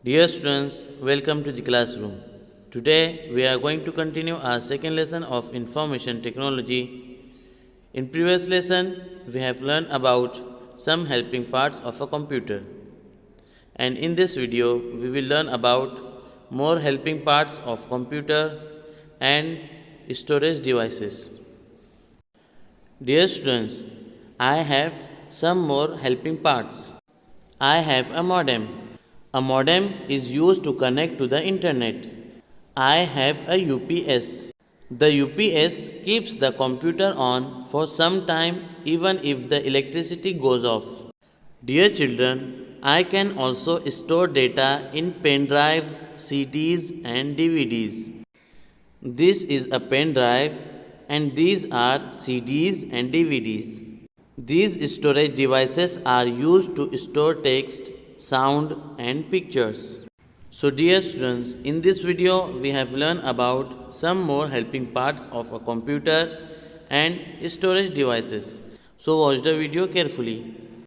Dear students, welcome to the classroom. Today we are going to continue our second lesson of information technology. In previous lesson, we have learned about some helping parts of a computer. And in this video, we will learn about more helping parts of computer and storage devices. Dear students, I have some more helping parts. I have a modem. A modem is used to connect to the internet. I have a UPS. The UPS keeps the computer on for some time even if the electricity goes off. Dear children, I can also store data in pen drives, CDs and DVDs. This is a pen drive and these are CDs and DVDs. These storage devices are used to store text, sound and pictures. So dear students, in this video we have learned about some more helping parts of a computer and storage devices. So watch the video carefully.